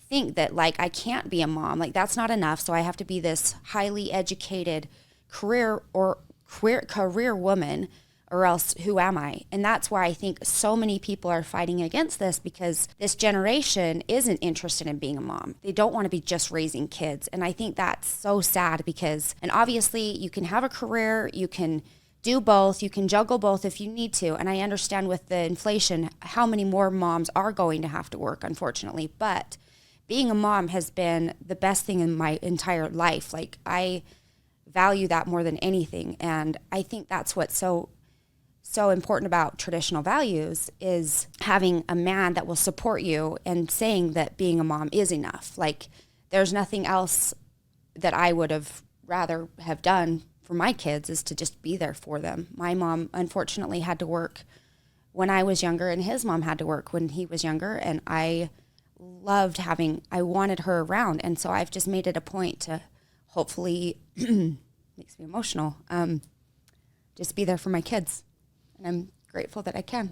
think that like I can't be a mom, like that's not enough. So I have to be this highly educated career woman, or else who am I? And that's why I think so many people are fighting against this, because this generation isn't interested in being a mom. They don't want to be just raising kids. And I think that's so sad because, and obviously you can have a career, you can do both, you can juggle both if you need to. And I understand with the inflation, how many more moms are going to have to work, unfortunately. But being a mom has been the best thing in my entire life. Like I value that more than anything. And I think that's what's so important about traditional values, is having a man that will support you and saying that being a mom is enough. Like there's nothing else that I would have rather have done for my kids is to just be there for them. My mom unfortunately had to work when I was younger, and his mom had to work when he was younger, and I wanted her around. And so I've just made it a point to hopefully, makes me emotional, just be there for my kids. And I'm grateful that I can.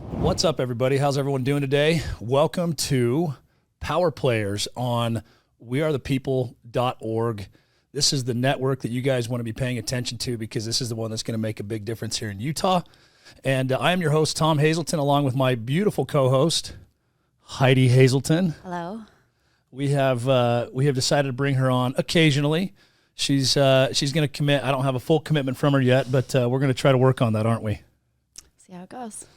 What's up, everybody? How's everyone doing today? Welcome to Power Players on wearethepeople.org. This is the network that you guys want to be paying attention to, because this is the one that's going to make a big difference here in Utah. And I am your host, Tom Hasleton, along with my beautiful co-host, Heidi Hazelton. Hello. We have decided to bring her on occasionally. She's going to commit. I don't have a full commitment from her yet, but we're going to try to work on that, aren't we? See how it goes.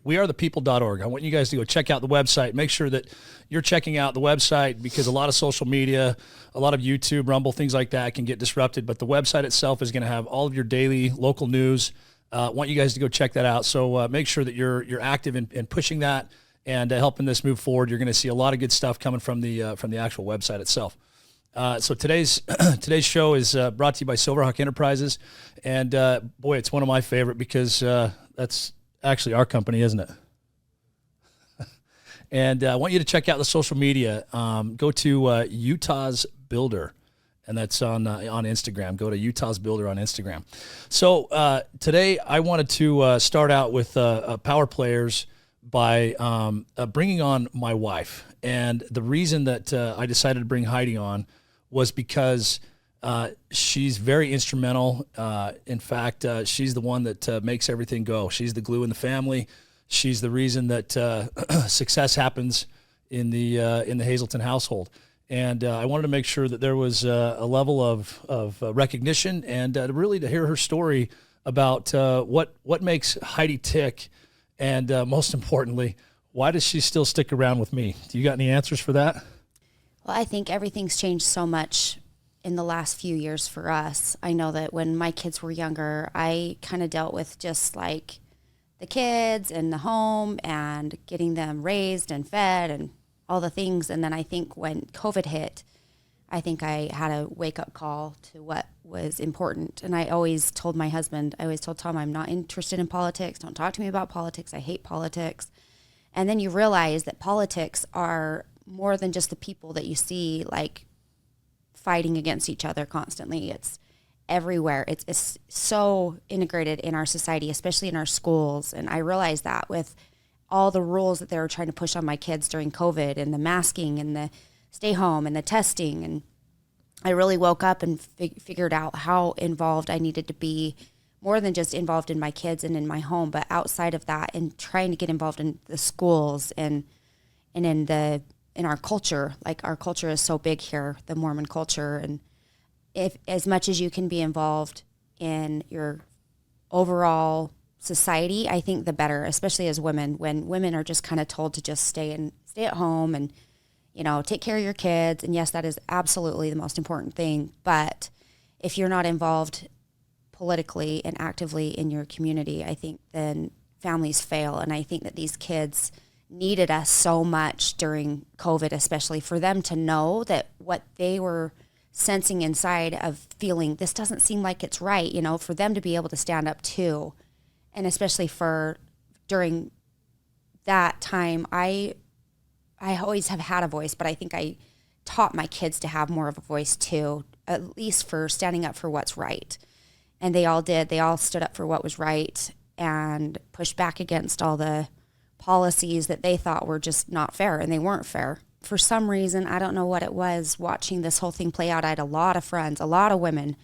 wearethepeople.org. I want you guys to go check out the website. Make sure that you're checking out the website, because a lot of social media, a lot of YouTube, Rumble, things like that can get disrupted. But the website itself is going to have all of your daily local news. I want you guys to go check that out. So make sure that you're active in pushing that and helping this move forward. You're going to see a lot of good stuff coming from the actual website itself. So today's show is brought to you by Silverhawk Enterprises, and boy, it's one of my favorite, because that's actually our company, isn't it? And I want you to check out the social media. Go to Utah's Builder, and that's on Instagram. Go to Utah's Builder on Instagram. So today I wanted to start out with Power Players by bringing on my wife, and the reason that I decided to bring Heidi on was because she's very instrumental. In fact, she's the one that makes everything go. She's the glue in the family. She's the reason that success happens in the Hazelton household. And I wanted to make sure that there was a level of recognition, and really to hear her story about what makes Heidi tick, and most importantly, why does she still stick around with me? Do you got any answers for that? Well, I think everything's changed so much in the last few years for us. I know that when my kids were younger, I kind of dealt with just like the kids and the home and getting them raised and fed and all the things. And then I think when COVID hit, I think I had a wake-up call to what was important. And I always told my husband, I always told Tom, I'm not interested in politics. Don't talk to me about politics. I hate politics. And then you realize that politics are more than just the people that you see like fighting against each other constantly. It's everywhere. It's so integrated in our society, especially in our schools. And I realized that with all the rules that they were trying to push on my kids during COVID, and the masking and the stay home and the testing. And I really woke up and figured out how involved I needed to be, more than just involved in my kids and in my home, but outside of that, and trying to get involved in the schools and in our culture. Like our culture is so big here, the Mormon culture. And if as much as you can be involved in your overall society, I think the better, especially as women, when women are just kind of told to just stay at home and, take care of your kids. And yes, that is absolutely the most important thing. But if you're not involved politically and actively in your community, I think then families fail. And I think that these kids needed us so much during COVID, especially for them to know that what they were sensing inside of feeling, this doesn't seem like it's right, for them to be able to stand up too. And especially during that time, I always have had a voice, but I think I taught my kids to have more of a voice too, at least for standing up for what's right. And they all did. They all stood up for what was right and pushed back against all the policies that they thought were just not fair, and they weren't fair. for some reason, I don't know what it was, watching this whole thing play out, I had a lot of friends, a lot of women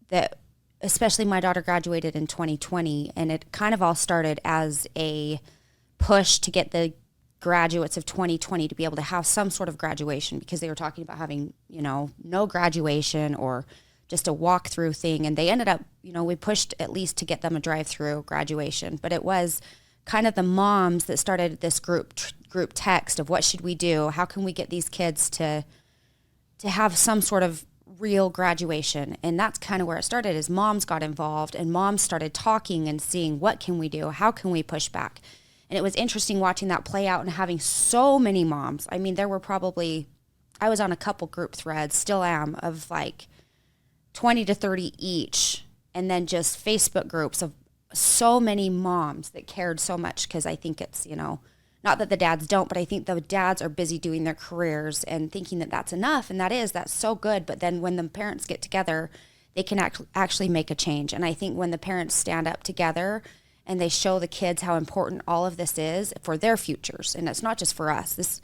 that, especially my daughter graduated in 2020, and it kind of all started as a push to get the graduates of 2020 to be able to have some sort of graduation, because they were talking about having, no graduation or just a walk-through thing. And they ended up, we pushed at least to get them a drive-through graduation. But it was kind of the moms that started this group text of what should we do? How can we get these kids to have some sort of real graduation? And that's kind of where it started, is moms got involved and moms started talking and seeing what can we do? How can we push back? And it was interesting watching that play out and having so many moms. I mean, there were probably, I was on a couple group threads, still am, of like 20 to 30 each. And then just Facebook groups of so many moms that cared so much, because I think it's, not that the dads don't, but I think the dads are busy doing their careers and thinking that that's enough. And that's so good. But then when the parents get together, they can actually make a change. And I think when the parents stand up together and they show the kids how important all of this is for their futures, and it's not just for us.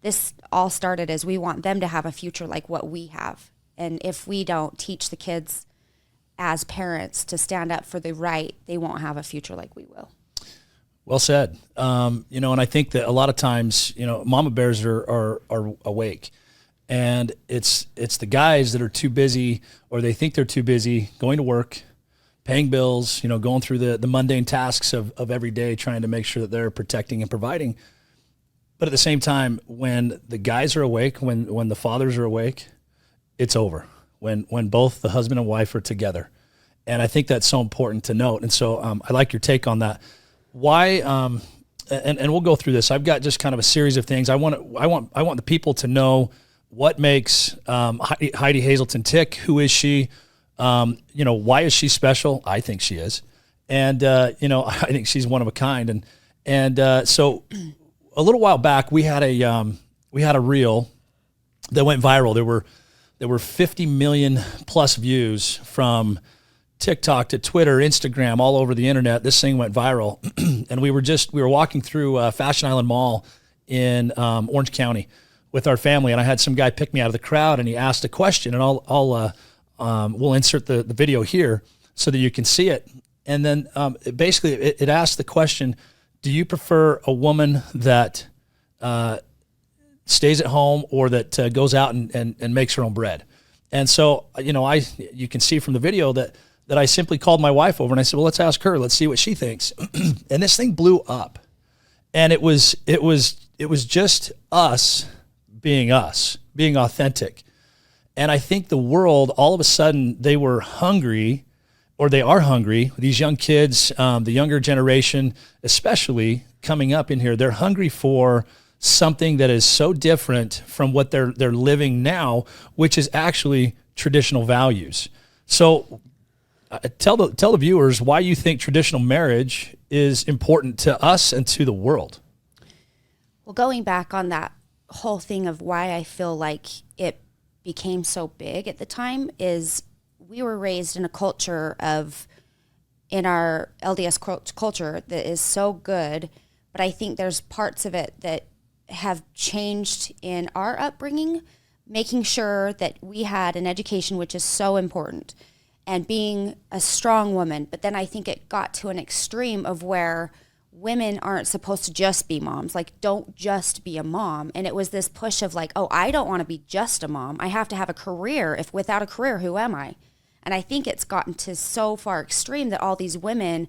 This all started as we want them to have a future like what we have. And if we don't teach the kids as parents to stand up for the right, they won't have a future like we will. Well said. And I think that a lot of times, mama bears are awake, and it's the guys that are too busy, or they think they're too busy going to work, paying bills, going through the mundane tasks of every day, trying to make sure that they're protecting and providing. But at the same time, when the guys are awake, when the fathers are awake, it's over. When both the husband and wife are together. And I think that's so important to note. And so I like your take on that. Why, and we'll go through this. I've got just kind of a series of things. I want the people to know what makes Heidi Hazelton tick. Who is she? Why is she special? I think she is. And, I think she's one of a kind. And so a little while back, we had a reel that went viral. There were 50 million plus views from TikTok to Twitter, Instagram, all over the internet. This thing went viral. And we were walking through Fashion Island Mall in Orange County with our family. And I had some guy pick me out of the crowd, and he asked a question, and we'll insert the video here so that you can see it. And then it asked the question, do you prefer a woman that stays at home or that goes out and makes her own bread? And so, you can see from the video that I simply called my wife over and I said, well, let's ask her. Let's see what she thinks. And this thing blew up. And it was just us being authentic. And I think the world, all of a sudden, they were hungry, or they are hungry. These young kids, the younger generation, especially coming up in here, they're hungry for something that is so different from what they're living now, which is actually traditional values. So tell the viewers why you think traditional marriage is important to us and to the world. Well, going back on that whole thing of why I feel like it became so big at the time, is we were raised in a culture in our LDS culture that is so good, but I think there's parts of it that have changed in our upbringing, making sure that we had an education, which is so important, and being a strong woman. But then I think it got to an extreme of where women aren't supposed to just be moms. Like, don't just be a mom. And it was this push of like, oh, I don't want to be just a mom. I have to have a career. If without a career, who am I? And I think it's gotten to so far extreme that all these women.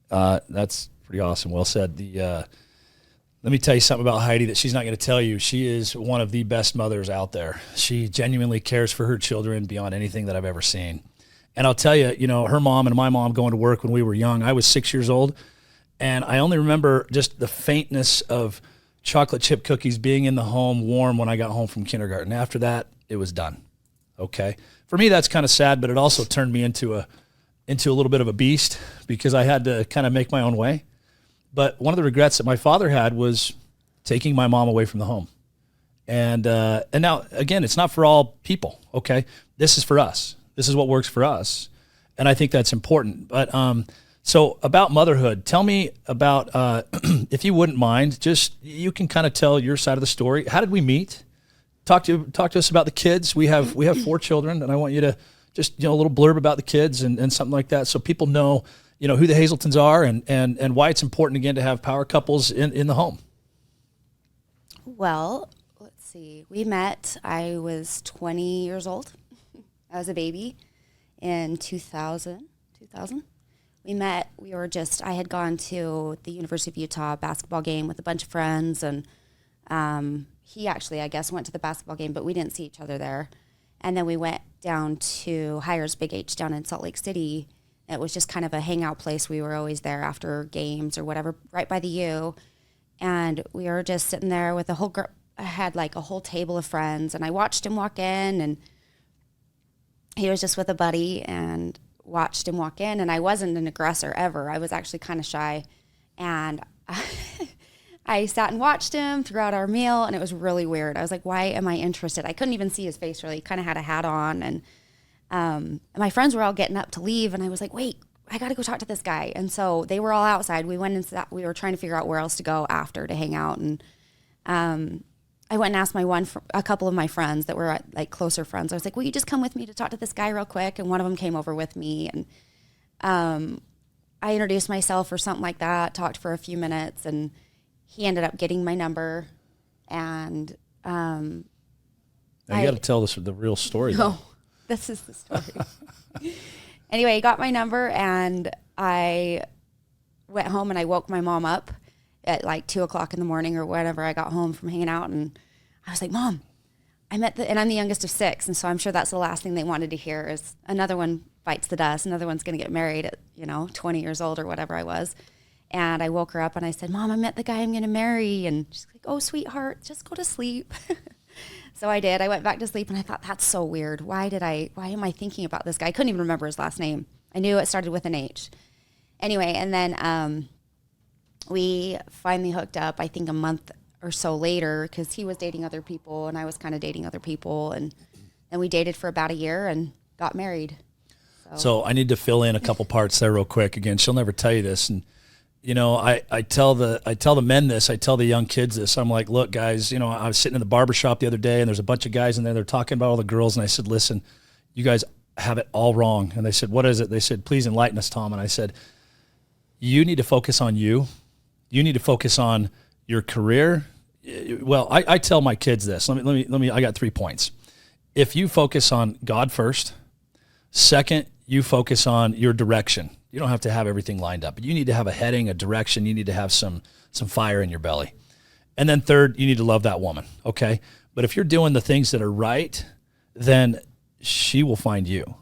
That's pretty awesome. Well said. Let me tell you something about Heidi that she's not going to tell you. She is one of the best mothers out there. She genuinely cares for her children beyond anything that I've ever seen. And I'll tell you, her mom and my mom going to work when we were young. I was 6 years old. And I only remember just the faintness of chocolate chip cookies being in the home warm when I got home from kindergarten. After that, it was done. Okay. For me, that's kind of sad, but it also turned me into a little bit of a beast because I had to kind of make my own way. But one of the regrets that my father had was taking my mom away from the home. And now, again, it's not for all people. Okay. This is for us. This is what works for us. And I think that's important. But, So about motherhood, tell me about, if you wouldn't mind, just you can kind of tell your side of the story. How did we meet? Talk to us about the kids. We have 4 children, and I want you to just, a little blurb about the kids and something like that, so people know, who the Hazeltons are and why it's important again to have power couples in the home. Well, let's see. We met, I was 20 years old. I was a baby in 2000. We met, I had gone to the University of Utah basketball game with a bunch of friends, and he actually, I guess, went to the basketball game, but we didn't see each other there. And then we went down to Hires Big H down in Salt Lake City. It was just kind of a hangout place. We were always there after games or whatever, right by the U. And we were just sitting there with a whole I had like a whole table of friends, and I watched him walk in, and he was just with a buddy, and watched him walk in, and I wasn't an aggressor ever. I was actually kind of shy, and I sat and watched him throughout our meal, and it was really weird. I was like, why am I interested? I couldn't even see his face really. He kind of had a hat on, and my friends were all getting up to leave, and I was like, wait, I got to go talk to this guy. And so they were all outside. We went and sat, we were trying to figure out where else to go after to hang out, and I went and asked a couple of my friends that were like closer friends. I was like, will you just come with me to talk to this guy real quick? And one of them came over with me, and I introduced myself or something like that, talked for a few minutes, and he ended up getting my number. And now you got to tell us the real story. No, this is the story. Anyway, he got my number, and I went home and I woke my mom up at like 2:00 in the morning or whenever I got home from hanging out. And I was like, Mom, and I'm the youngest of 6. And so I'm sure that's the last thing they wanted to hear is another one bites the dust. Another one's going to get married at, 20 years old or whatever I was. And I woke her up and I said, Mom, I met the guy I'm going to marry. And she's like, oh, sweetheart, just go to sleep. So I did. I went back to sleep, and I thought, that's so weird. Why am I thinking about this guy? I couldn't even remember his last name. I knew it started with an H. Anyway, and then we finally hooked up, I think a month or so later, because he was dating other people and I was kind of dating other people. And then we dated for about a year and got married. So I need to fill in a couple parts there real quick. Again, she'll never tell you this. And, I tell the men this, I tell the young kids this. I'm like, look, guys, I was sitting in the barbershop the other day, and there's a bunch of guys in there. They're talking about all the girls. And I said, listen, you guys have it all wrong. And they said, what is it? They said, please enlighten us, Tom. And I said, you need to focus on you. You need to focus on your career. Well, I tell my kids this. Let me. I got 3 points. If you focus on God first, second, you focus on your direction. You don't have to have everything lined up, but you need to have a heading, a direction. You need to have some fire in your belly. And then third, you need to love that woman. Okay. But if you're doing the things that are right, then she will find you.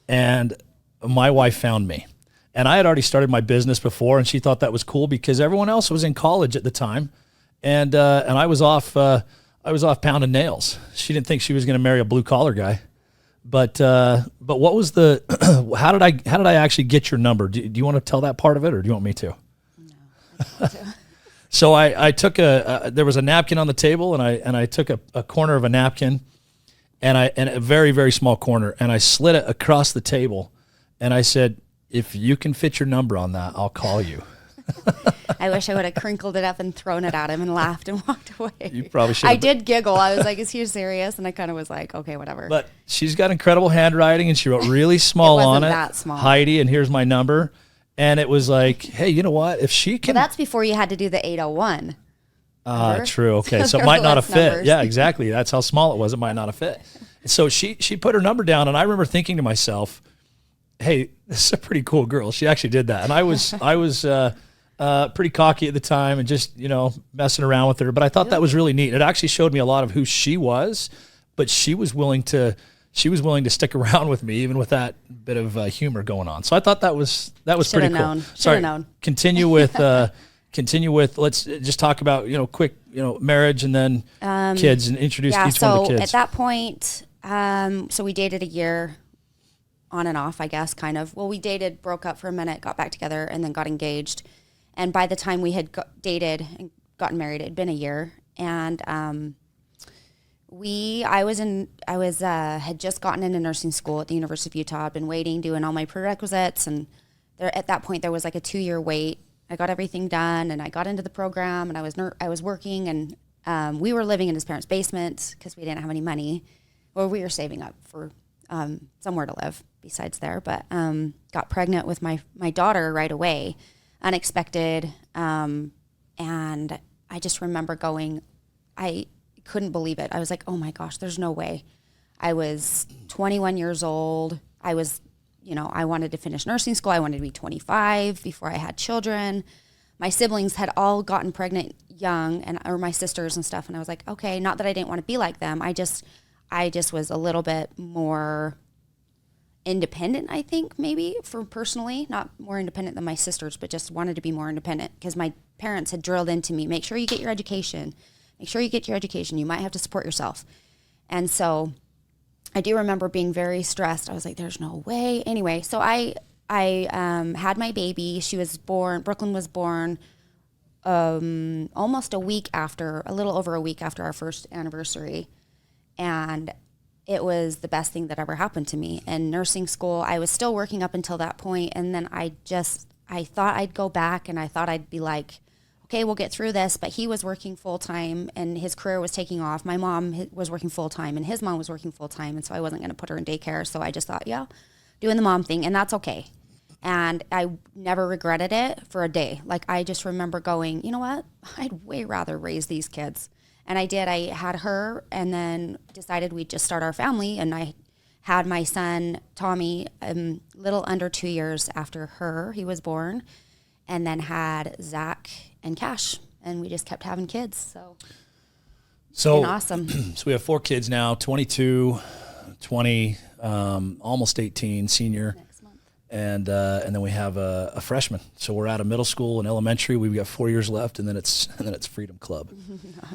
And my wife found me. And I had already started my business before, and she thought that was cool because everyone else was in college at the time, and I was off pounding nails. She didn't think she was going to marry a blue collar guy, but what was the? How did I actually get your number? Do you want to tell that part of it, or do you want me to? No, I don't want to. So I took there was a napkin on the table, and I took a corner of a napkin, and a very, very small corner, and I slid it across the table, and I said, if you can fit your number on that, I'll call you. I wish I would have crinkled it up and thrown it at him and laughed and walked away. You probably should. I did giggle. I was like, is he serious? And I kind of was like, okay, whatever. But she's got incredible handwriting, and she wrote really small on it. That small. Heidi, and here's my number. And it was like, hey, you know what? If she can. Well, that's before you had to do the 801. True. Okay. So it might not have fit. Numbers. Yeah, exactly. That's how small it was. It might not have fit. So she put her number down, and I remember thinking to myself, hey, this is a pretty cool girl. She actually did that. And I was pretty cocky at the time and just, messing around with her. But I thought that was really neat. It actually showed me a lot of who she was, but she was willing to stick around with me, even with that bit of humor going on. So I thought that was pretty cool. Should have known. Continue with, let's just talk about, quick, marriage and then kids, and introduce each one of the kids. At that point, so we dated a year on and off, I guess, kind of. Well, we dated, broke up for a minute, got back together, and then got engaged. And by the time we had dated and gotten married, it had been a year. And had just gotten into nursing school at the University of Utah. I'd been waiting, doing all my prerequisites, and there at that point there was like a 2-year wait. I got everything done and I got into the program and I was working and we were living in his parents' basement because we didn't have any money. Well, we were saving up for somewhere to live besides there, but got pregnant with my daughter right away, unexpected. And I just remember going, I couldn't believe it. I was like, oh my gosh, there's no way. I was 21 years old. I was, I wanted to finish nursing school. I wanted to be 25 before I had children. My siblings had all gotten pregnant young, or my sisters and stuff. And I was like, okay, not that I didn't want to be like them. I just was a little bit more independent, I think, maybe for personally, not more independent than my sisters, but just wanted to be more independent because my parents had drilled into me, make sure you get your education. Make sure you get your education. You might have to support yourself. And so I do remember being very stressed. I was like, there's no way. Anyway, so I had my baby. She was born, Brooklyn was born almost a little over a week after our first anniversary. And it was the best thing that ever happened to me. And nursing school, I was still working up until that point. And then I thought I'd go back and I thought I'd be like, okay, we'll get through this. But he was working full time and his career was taking off. My mom was working full time and his mom was working full time. And so I wasn't going to put her in daycare. So I just thought, yeah, doing the mom thing. And that's okay. And I never regretted it for a day. Like I just remember going, you know what? I'd way rather raise these kids. And I did. I had her and then decided we'd just start our family. And I had my son, Tommy, little under 2 years after her. He was born. And then had Zach and Cash. And we just kept having kids. So it's been awesome. So we have 4 kids now, 22, 20, almost 18, senior. Next month. And then we have a freshman. So we're out of middle school and elementary. We've got 4 years left, and then it's Freedom Club.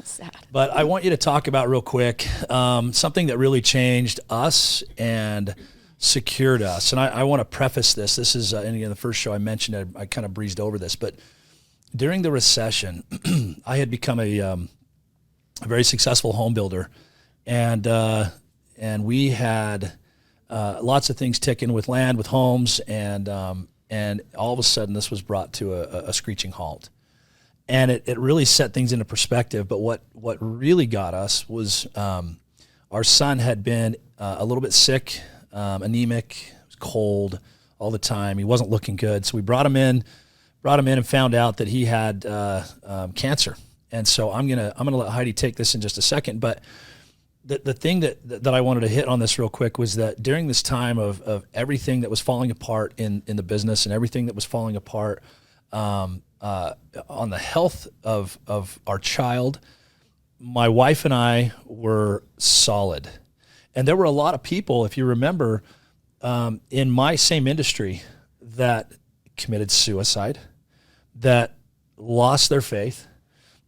Sad. But I want you to talk about real quick something that really changed us and secured us. And I want to preface this. This is, and again, the first show I mentioned, I kind of breezed over this. But during the recession, I had become a very successful home builder, and we had lots of things ticking with land, with homes, and all of a sudden this was brought to a screeching halt. And it really set things into perspective. But what really got us was our son had been a little bit sick, anemic, cold all the time. He wasn't looking good. So we brought him in and found out that he had cancer. And so I'm gonna let Heidi take this in just a second. But the thing that I wanted to hit on this real quick was that during this time of everything that was falling apart in the business and everything that was falling apart on the health of our child, my wife and I were solid. And there were a lot of people, if you remember, in my same industry that committed suicide, that lost their faith,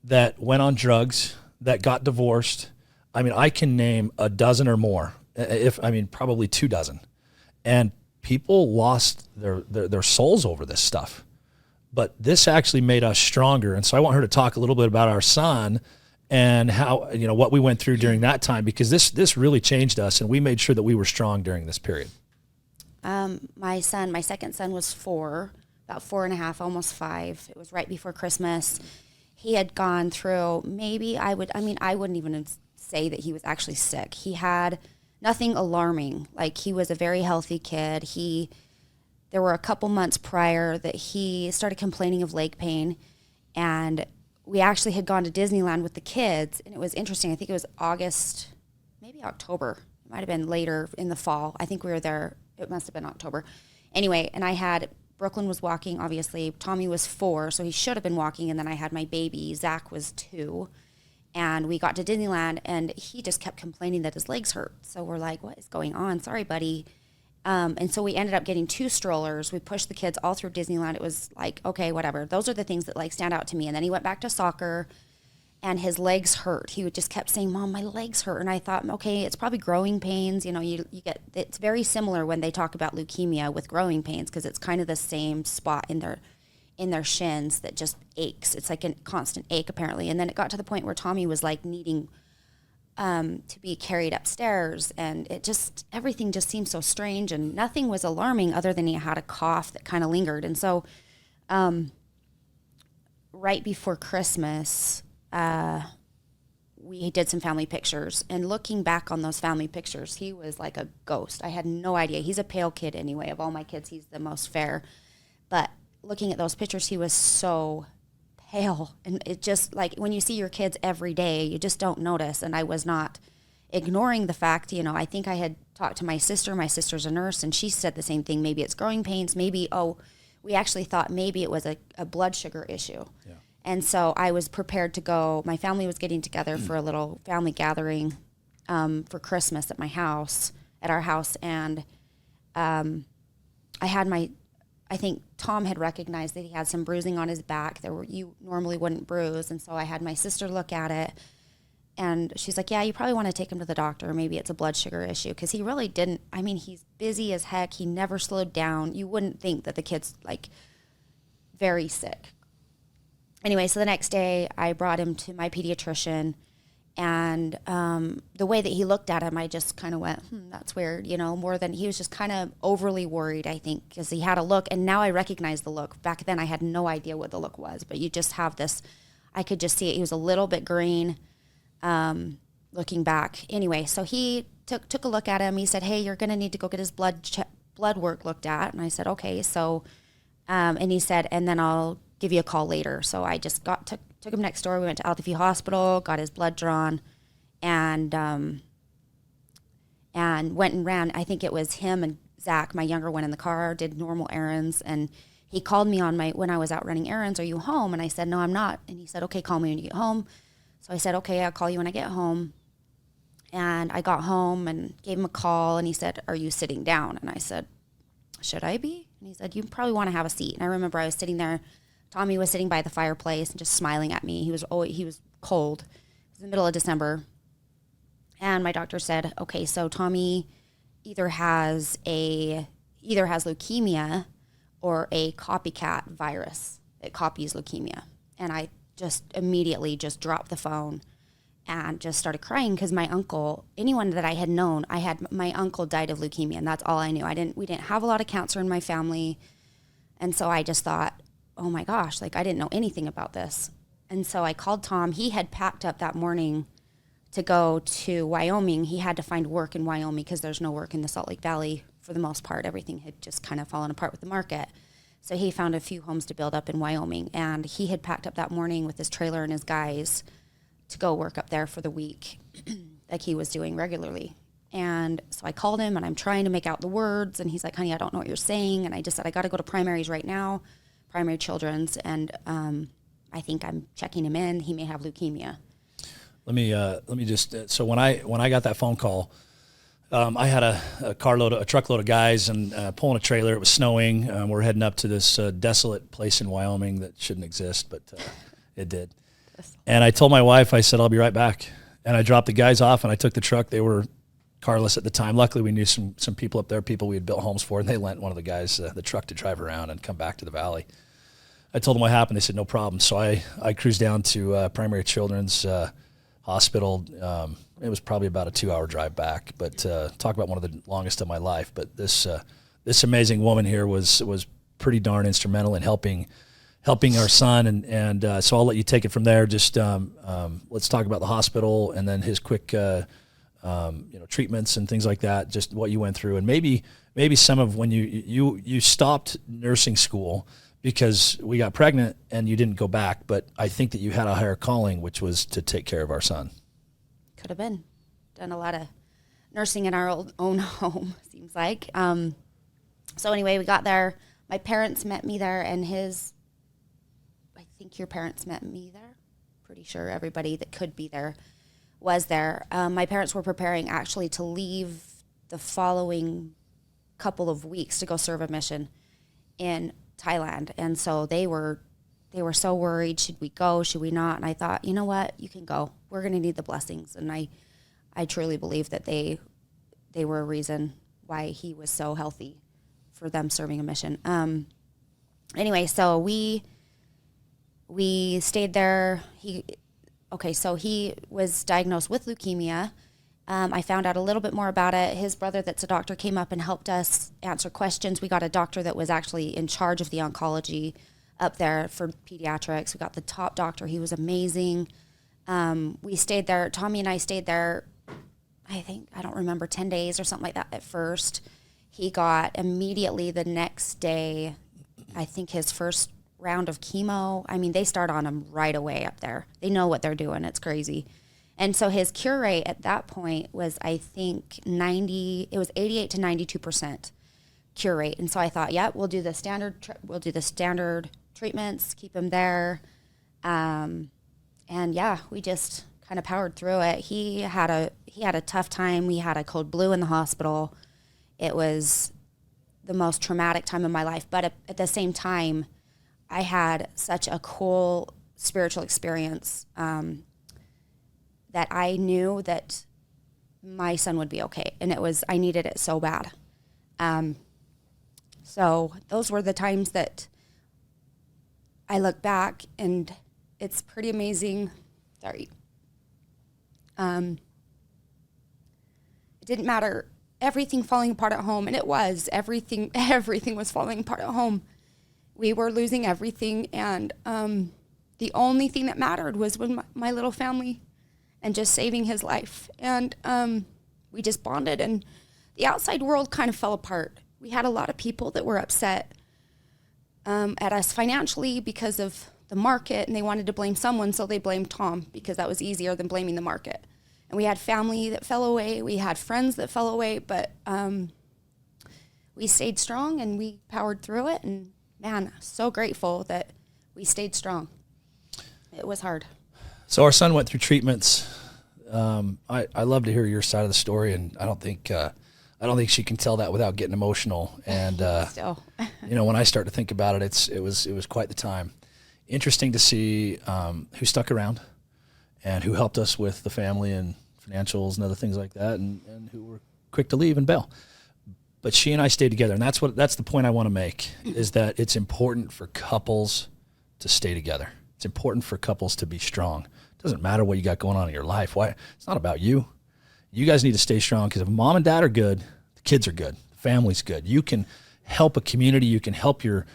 that went on drugs, that got divorced. I mean, I can name a dozen or more, probably 24. And people lost their souls over this stuff. But this actually made us stronger. And so I want her to talk a little bit about our son and how, what we went through during that time, because this really changed us, and we made sure that we were strong during this period. My second son was 4, about 4.5, almost 5. It was right before Christmas. He had gone through, I wouldn't even say that he was actually sick. He had nothing alarming. Like, he was a very healthy kid. There were a couple months prior that he started complaining of leg pain, and we actually had gone to Disneyland with the kids, and it was interesting. I think it was August, maybe October. It might have been later in the fall. I think we were there. It must have been October. Anyway, and Brooklyn was walking, obviously. Tommy was 4, so he should have been walking, and then I had my baby. Zach was 2, and we got to Disneyland, and he just kept complaining that his legs hurt. So we're like, what is going on? Sorry, buddy. And so we ended up getting 2 strollers. We pushed the kids all through Disneyland. It was like, okay, whatever. Those are the things that stand out to me. And then he went back to soccer, and his legs hurt. He just kept saying, Mom, my legs hurt. And I thought, okay, it's probably growing pains. It's very similar when they talk about leukemia with growing pains, because it's kind of the same spot in their shins that just aches. It's like a constant ache, apparently. And then it got to the point where Tommy was like needing to be carried upstairs, and everything just seemed so strange, and nothing was alarming other than he had a cough that kind of lingered. And so right before Christmas, we did some family pictures, and looking back on those family pictures, he was like a ghost. I had no idea. He's a pale kid anyway. Of all my kids, he's the most fair. But looking at those pictures, he was so pale. And it just, like, when you see your kids every day, you just don't notice. And I was not ignoring the fact, I think I had talked to my sister. My sister's a nurse, and she said the same thing. Maybe it's growing pains. Maybe, we actually thought maybe it was a blood sugar issue. Yeah. And so I was prepared to go. My family was getting together for a little family gathering for Christmas at our house. And I think Tom had recognized that he had some bruising on his back you normally wouldn't bruise. And so I had my sister look at it, and she's like, yeah, you probably want to take him to the doctor. Maybe it's a blood sugar issue. Because he really didn't. I mean, he's busy as heck. He never slowed down. You wouldn't think that the kid's like very sick. Anyway, so the next day I brought him to my pediatrician, and the way that he looked at him, I just kind of went, that's weird, more than he was just kind of overly worried, I think, because he had a look, and now I recognize the look. Back then I had no idea what the look was, but you just have this, I could just see it. He was a little bit green looking back. Anyway, so he took a look at him. He said, hey, you're going to need to go get his blood work looked at. And I said, okay. So, and he said, and then I'll give you a call later. So I just took him next door. We went to Althefy Hospital, got his blood drawn, and went and ran. I think it was him and Zach, my younger one, in the car, did normal errands. And he called me when I was out running errands, are you home? And I said, no, I'm not. And he said, okay, call me when you get home. So I said, okay, I'll call you when I get home. And I got home and gave him a call, and he said, are you sitting down? And I said, should I be? And he said, you probably want to have a seat. And I remember I was sitting there. Tommy was sitting by the fireplace and just smiling at me. He was cold. It was the middle of December. And my doctor said, okay, so Tommy either has leukemia or a copycat virus. It copies leukemia. And I just immediately just dropped the phone and just started crying, because my uncle, anyone that I had known, my uncle died of leukemia, and that's all I knew. We didn't have a lot of cancer in my family. And so I just thought, oh my gosh, like I didn't know anything about this. And so I called Tom. He had packed up that morning to go to Wyoming. He had to find work in Wyoming because there's no work in the Salt Lake Valley for the most part. Everything had just kind of fallen apart with the market. So he found a few homes to build up in Wyoming, and he had packed up that morning with his trailer and his guys to go work up there for the week like he was doing regularly. And so I called him, and I'm trying to make out the words, and he's like, honey, I don't know what you're saying. And I just said, I got to go to primaries right now, primary children's, and I think I'm checking him in. He may have leukemia. Let me just, so when I got that phone call, I had a truckload of guys and pulling a trailer. It was snowing. We're heading up to this desolate place in Wyoming that shouldn't exist, but it did. And I told my wife, I said, I'll be right back. And I dropped the guys off, and I took the truck. They were carless at the time. Luckily, we knew some people up there, people we had built homes for, and they lent one of the guys the truck to drive around and come back to the valley. I told them what happened. They said, no problem. So I cruised down to Primary Children's Hospital. It was probably about a 2-hour drive back, but talk about one of the longest of my life. But this amazing woman here was pretty darn instrumental in helping our son, and so I'll let you take it from there. Just let's talk about the hospital, and then his quick treatments and things like that. Just what you went through, and maybe some of when you stopped nursing school because we got pregnant and you didn't go back. But I think that you had a higher calling, which was to take care of our son. Could have been done a lot of nursing in our own home, seems like. So anyway, we got there. My parents met me there, and I think your parents met me there. Pretty sure everybody that could be there was there. My parents were preparing actually to leave the following couple of weeks to go serve a mission in Thailand. And so they were so worried. Should we go? Should we not? And I thought, you know what? You can go. We're going to need the blessings. And I truly believe that they were a reason why he was so healthy for them serving a mission. Anyway, so we stayed there. okay, so he was diagnosed with leukemia. I found out a little bit more about it. His brother, that's a doctor, came up and helped us answer questions. We got a doctor that was actually in charge of the oncology up there for pediatrics. We got the top doctor. He was amazing. We stayed there. Tommy and I stayed there, I don't remember, 10 days or something like that at first. He got immediately the next day, I think, his first round of chemo. I mean, they start on him right away up there. They know what they're doing. It's crazy. And so his cure rate at that point was, I think, 88 to 92% cure rate. And so I thought, yeah, we'll do the standard treatments, keep him there. And yeah, we just kind of powered through it. He had a tough time. We had a cold blue in the hospital. It was the most traumatic time of my life. But at the same time, I had such a cool spiritual experience, that I knew that my son would be okay. And I needed it so bad. So those were the times that I look back, and it's pretty amazing. Sorry. It didn't matter, everything falling apart at home. And it was, everything was falling apart at home. We were losing everything. And the only thing that mattered was when my little family, and just saving his life. And we just bonded, and the outside world kind of fell apart. We had a lot of people that were upset at us financially because of the market, and they wanted to blame someone, so they blamed Tom because that was easier than blaming the market. And we had family that fell away. We had friends that fell away, but we stayed strong, and we powered through it. And man, so grateful that we stayed strong. It was hard. So our son went through treatments. I love to hear your side of the story, and I don't think she can tell that without getting emotional. And Still. When I start to think about it, it was quite the time. Interesting to see who stuck around, and who helped us with the family and financials and other things like that, and who were quick to leave and bail. But she and I stayed together, and that's the point I want to make, is that it's important for couples to stay together. It's important for couples to be strong. It doesn't matter what you got going on in your life. Why? It's not about you. You guys need to stay strong, because if mom and dad are good, the kids are good, the family's good. You can help a community. You can help your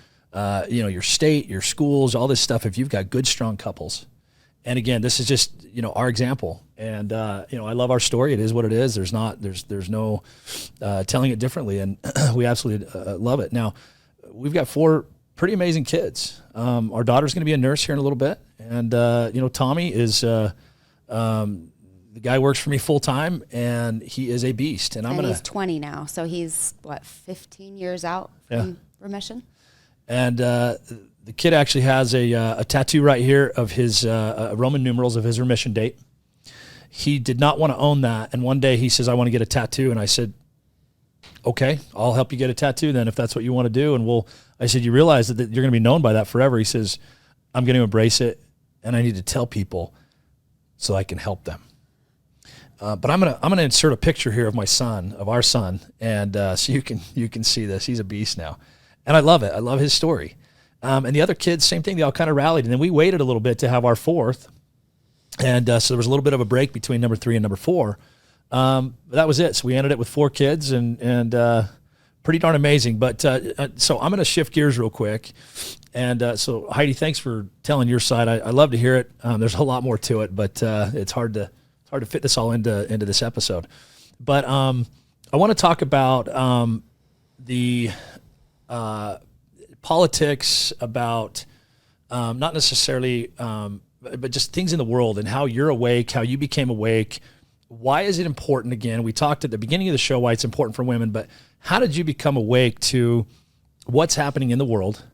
state, your schools, all this stuff if you've got good, strong couples. And again, this is just, our example. And, I love our story. It is what it is. There's no telling it differently. And we absolutely love it. Now, we've got 4 pretty amazing kids. Our daughter's going to be a nurse here in a little bit. And, Tommy is, the guy works for me full time, and he is a beast. And he's 20 now. So he's 15 years out from remission. And, the kid actually has a tattoo right here of his Roman numerals of his remission date. He did not want to own that. And one day he says, I want to get a tattoo. And I said, okay, I'll help you get a tattoo then if that's what you want to do. And I said, you realize that you're going to be known by that forever. He says, I'm going to embrace it, and I need to tell people so I can help them. But I'm gonna insert a picture here of our son, and so you can see this. He's a beast now, and I love it. I love his story. And the other kids, same thing. They all kind of rallied, and then we waited a little bit to have our 4th, and so there was a little bit of a break between number 3 and number 4. But that was it. So we ended it with 4 kids, and pretty darn amazing. But so I'm going to shift gears real quick. And so Heidi, thanks for telling your side. I love to hear it. There's a lot more to it, but it's hard to fit this all into this episode. But I want to talk about the politics, about not necessarily, but just things in the world, and how you're awake, how you became awake. Why is it important? Again, we talked at the beginning of the show why it's important for women, but how did you become awake to what's happening in the world?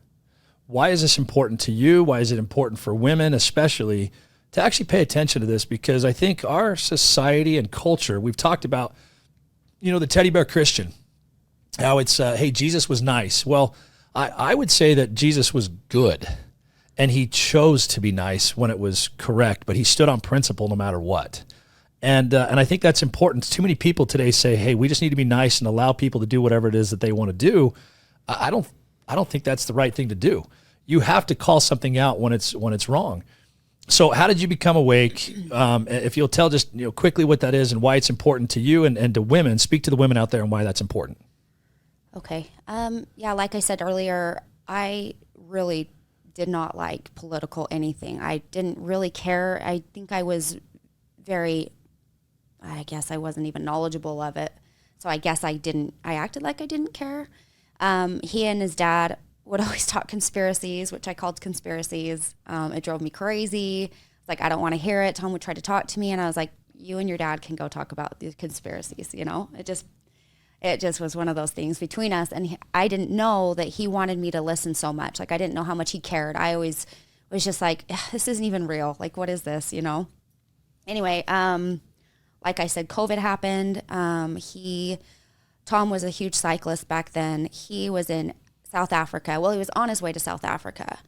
Why is this important to you? Why is it important for women especially to actually pay attention to this? Because I think our society and culture, we've talked about, the teddy bear Christian, how it's, hey, Jesus was nice. Well, I would say that Jesus was good, and he chose to be nice when it was correct, but he stood on principle no matter what. And I think that's important. Too many people today say, hey, we just need to be nice and allow people to do whatever it is that they want to do. I don't think that's the right thing to do. You have to call something out when it's wrong. So how did you become awake? If you'll tell just quickly what that is and why it's important to you and to women, speak to the women out there and why that's important. Okay. Yeah, like I said earlier, I really did not like political anything. I didn't really care. I think I guess I wasn't even knowledgeable of it. So I guess I acted like I didn't care. He and his dad would always talk conspiracies, which I called conspiracies. It drove me crazy. Like, I don't want to hear it. Tom would try to talk to me, and I was like, you and your dad can go talk about these conspiracies, It just was one of those things between us, and I didn't know that he wanted me to listen so much. Like, I didn't know how much he cared. I always was just like, this isn't even real. Like, what is this, Anyway, like I said, COVID happened. Tom was a huge cyclist back then. He was in South Africa. Well, he was on his way to South Africa,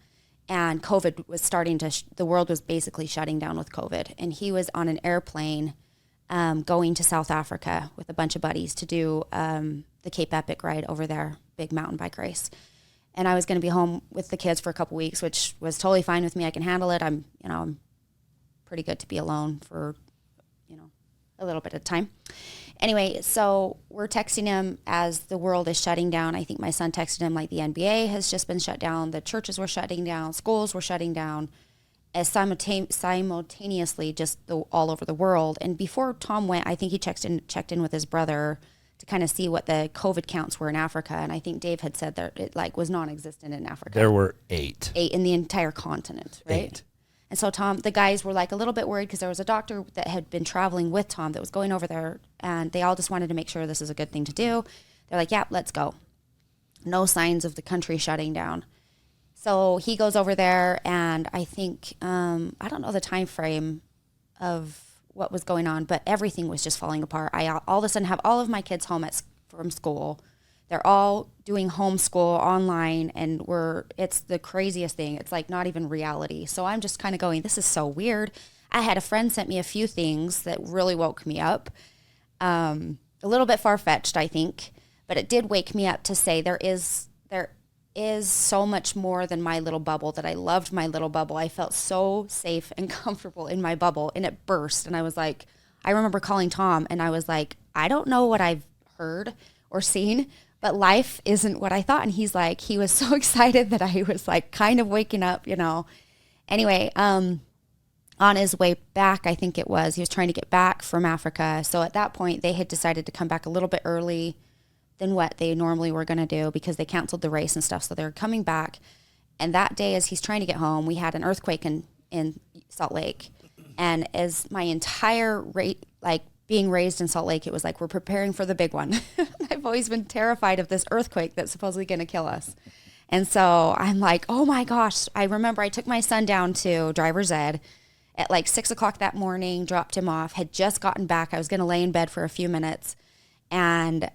and COVID was starting the world was basically shutting down with COVID. And he was on an airplane going to South Africa with a bunch of buddies to do the Cape Epic ride over there, big mountain bike race. And I was going to be home with the kids for a couple weeks, which was totally fine with me. I can handle it. I'm pretty good to be alone for, a little bit of time. Anyway, so we're texting him as the world is shutting down. I think my son texted him like the NBA has just been shut down. The churches were shutting down. Schools were shutting down as simultaneously all over the world. And before Tom went, I think he checked in with his brother to kind of see what the COVID counts were in Africa. And I think Dave had said that it was non-existent in Africa. There were 8. 8 in the entire continent, right? 8. And so the guys were like a little bit worried because there was a doctor that had been traveling with Tom that was going over there, and they all just wanted to make sure this is a good thing to do. They're like, yeah, let's go. No signs of the country shutting down. So he goes over there, and I think, I don't know the time frame of what was going on, but everything was just falling apart. I all of a sudden have all of my kids home from school. They're all doing homeschool online, and it's the craziest thing. It's like not even reality. So I'm just kind of going, this is so weird. I had a friend sent me a few things that really woke me up. A little bit far-fetched, I think, but it did wake me up to say there is so much more than my little bubble, that I loved my little bubble. I felt so safe and comfortable in my bubble, and it burst. And I was like, I remember calling Tom, and I was like, I don't know what I've heard or seen, but life isn't what I thought. And he's like, he was so excited that I was like kind of waking up, Anyway, on his way back, I think he was trying to get back from Africa. So at that point, they had decided to come back a little bit early than what they normally were going to do because they canceled the race and stuff. So they're coming back. And that day, as he's trying to get home, we had an earthquake in Salt Lake. And as my entire being raised in Salt Lake, it was like, we're preparing for the big one. I've always been terrified of this earthquake that's supposedly going to kill us. And so I'm like, oh my gosh. I remember I took my son down to driver's ed at like 6:00 that morning, dropped him off, had just gotten back. I was going to lay in bed for a few minutes. And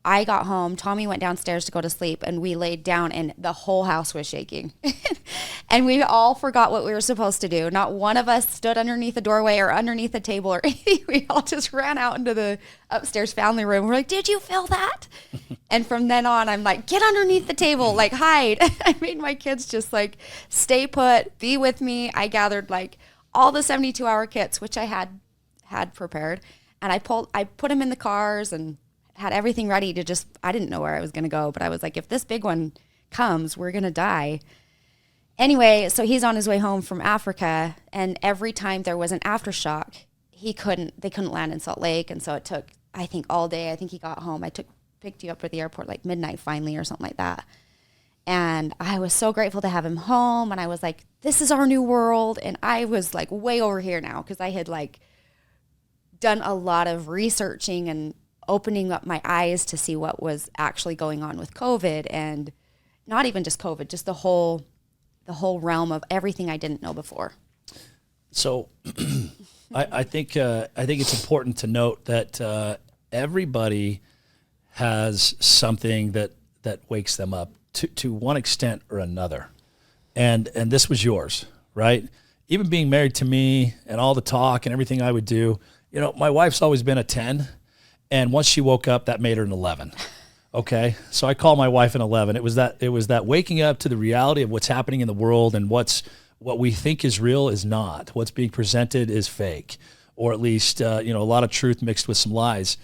I got home, Tommy went downstairs to go to sleep, and we laid down, and the whole house was shaking. And we all forgot what we were supposed to do. Not one of us stood underneath a doorway or underneath a table or anything. We all just ran out into the upstairs family room. We're like, did you feel that? And from then on, I'm like, get underneath the table, like hide. I made my kids just like stay put, be with me. I gathered like all the 72-hour kits, which I had prepared. And I put them in the cars and had everything ready to I didn't know where I was going to go, but I was like, if this big one comes, we're going to die. Anyway, so he's on his way home from Africa, and every time there was an aftershock, they couldn't land in Salt Lake. And so it took, I think, all day. I think he got home. I picked you up at the airport like midnight finally or something like that. And I was so grateful to have him home. And I was like, this is our new world. And I was like way over here now, because I had like done a lot of researching and opening up my eyes to see what was actually going on with COVID, and not even just COVID, just the whole realm of everything I didn't know before. So I think it's important to note that everybody has something that wakes them up to one extent or another. And this was yours, right? Even being married to me and all the talk and everything I would do, my wife's always been a 10. And once she woke up, that made her an 11. Okay. So I call my wife an 11. It was that waking up to the reality of what's happening in the world and what's what we think is real is not. What's being presented is fake, or at least, a lot of truth mixed with some lies.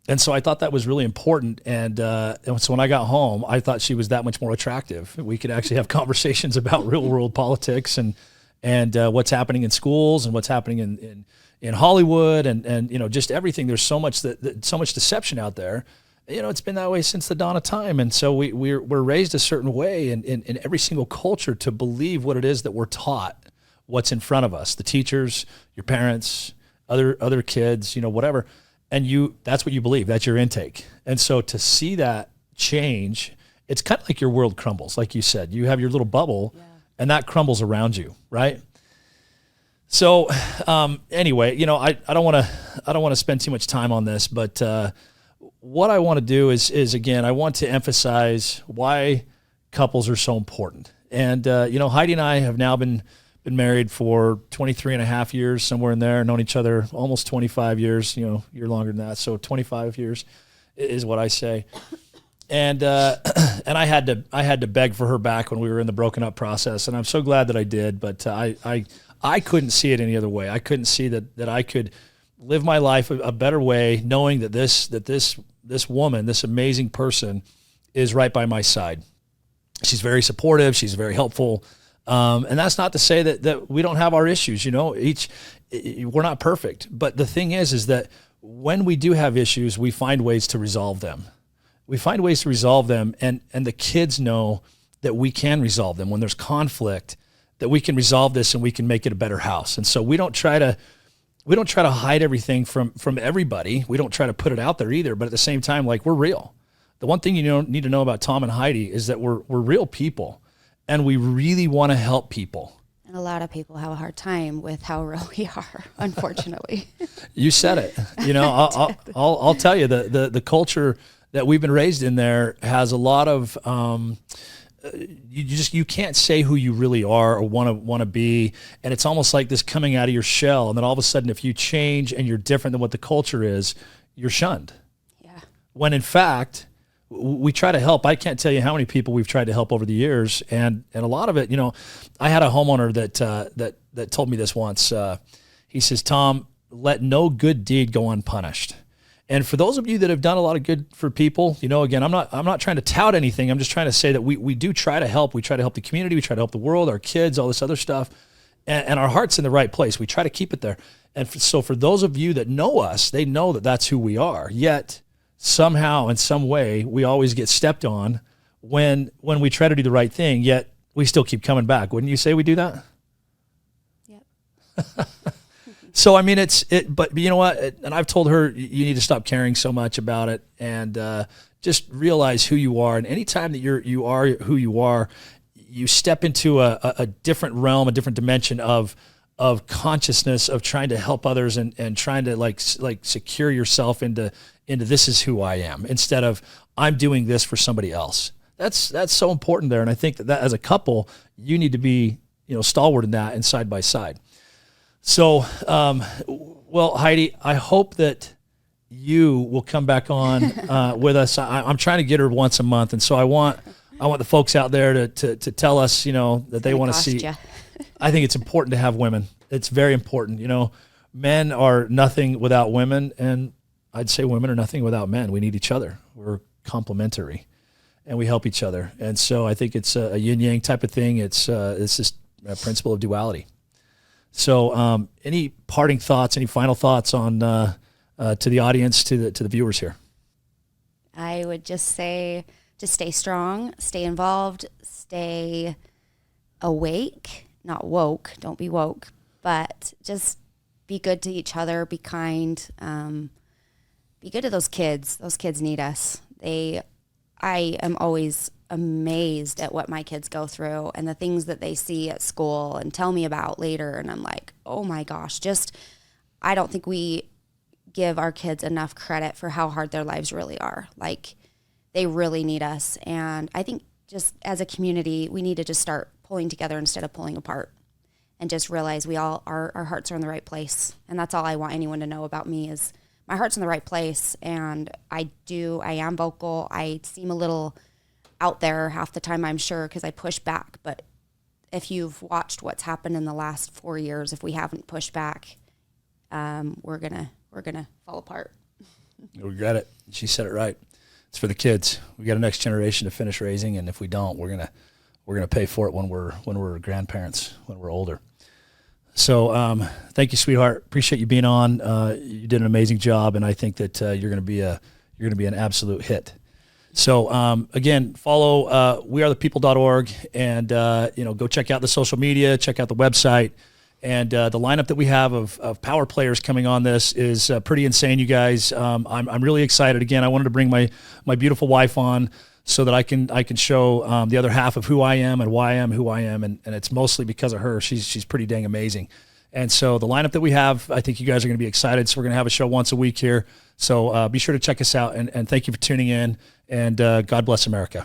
And so I thought that was really important. And so when I got home, I thought she was that much more attractive. We could actually have conversations about real world politics and what's happening in schools and what's happening in Hollywood and just everything. There's so much so much deception out there. It's been that way since the dawn of time. And so we're raised a certain way in every single culture to believe what it is that we're taught, what's in front of us, the teachers, your parents, other kids, whatever. And that's what you believe. That's your intake. And so to see that change, it's kind of like your world crumbles. Like you said, you have your little bubble and that crumbles around you, right? So anyway, I don't want to spend too much time on this, but what I want to do is again, I want to emphasize why couples are so important. And Heidi and I have now been married for 23 and a half years, somewhere in there, known each other almost 25 years, you're longer than that. So 25 years is what I say. And I had to beg for her back when we were in the broken up process. And I'm so glad that I did, but I couldn't see it any other way. I couldn't see that I could live my life a better way, knowing that this woman, this amazing person, is right by my side. She's very supportive. She's very helpful. And that's not to say that we don't have our issues, we're not perfect. But the thing is that when we do have issues, we find ways to resolve them. We find ways to resolve them, and the kids know that we can resolve them. When there's conflict, that we can resolve this and we can make it a better house. And so we don't try to hide everything from everybody. We don't try to put it out there either. But at the same time, we're real. The one thing you need to know about Tom and Heidi is that we're real people. And we really want to help people. And a lot of people have a hard time with how real we are, unfortunately. You said it. I'll tell you, the culture that we've been raised in there has a lot of you can't say who you really are or want to be, and it's almost like this coming out of your shell. And then all of a sudden, if you change and you're different than what the culture is, you're shunned. Yeah. When in fact, we try to help. I can't tell you how many people we've tried to help over the years, and a lot of it, I had a homeowner that told me this once. He says, "Tom, let no good deed go unpunished." And for those of you that have done a lot of good for people, again, I'm not trying to tout anything. I'm just trying to say that we do try to help. We try to help the community. We try to help the world, our kids, all this other stuff, and our heart's in the right place. We try to keep it there. And so for those of you that know us, they know that that's who we are. Yet somehow, in some way, we always get stepped on when we try to do the right thing, yet we still keep coming back. Wouldn't you say we do that? Yep. So, I mean, but you know what? And I've told her, you need to stop caring so much about it and just realize who you are. And anytime that you are who you are, you step into a different realm, a different dimension of consciousness, of trying to help others and trying to like secure yourself into this is who I am, instead of I'm doing this for somebody else. That's so important there. And I think that as a couple, you need to be, stalwart in that and side by side. So, well, Heidi, I hope that you will come back on with us. I'm trying to get her once a month. And so I want the folks out there to tell us, that they want to see. Ya. I think it's important to have women. It's very important. Men are nothing without women, and I'd say women are nothing without men. We need each other. We're complementary, and we help each other. And so I think it's a yin-yang type of thing. It's this principle of duality. So any parting thoughts, any final thoughts on to the audience, to the viewers here? I would just say, just stay strong, stay involved, stay awake, not woke, don't be woke, but just be good to each other, be kind, be good to those kids. Those kids need us. I am always amazed at what my kids go through and the things that they see at school and tell me about later. And I'm like, oh my gosh, I don't think we give our kids enough credit for how hard their lives really are. Like, they really need us. And I think just as a community, we need to just start pulling together instead of pulling apart, and just realize our hearts are in the right place. And that's all I want anyone to know about me, is my heart's in the right place. And I am vocal. I seem a little out there half the time, I'm sure, because I push back, but if you've watched what's happened in the last 4 years, if we haven't pushed back, we're gonna fall apart. We got it. She said it right. It's for the kids. We got a next generation to finish raising, and if we don't, we're gonna pay for it when we're grandparents, when we're older. So thank you, sweetheart. Appreciate you being on. You did an amazing job, and I think that you're gonna be an absolute hit. So again, follow wearethepeople.org, and go check out the social media, check out the website, and the lineup that we have of power players coming on this is pretty insane, you guys. I'm really excited. Again, I wanted to bring my beautiful wife on so that I can show the other half of who I am and why I am who I am, and it's mostly because of her. She's pretty dang amazing. And so the lineup that we have, I think you guys are going to be excited. So we're going to have a show once a week here. So be sure to check us out, and thank you for tuning in, and God bless America.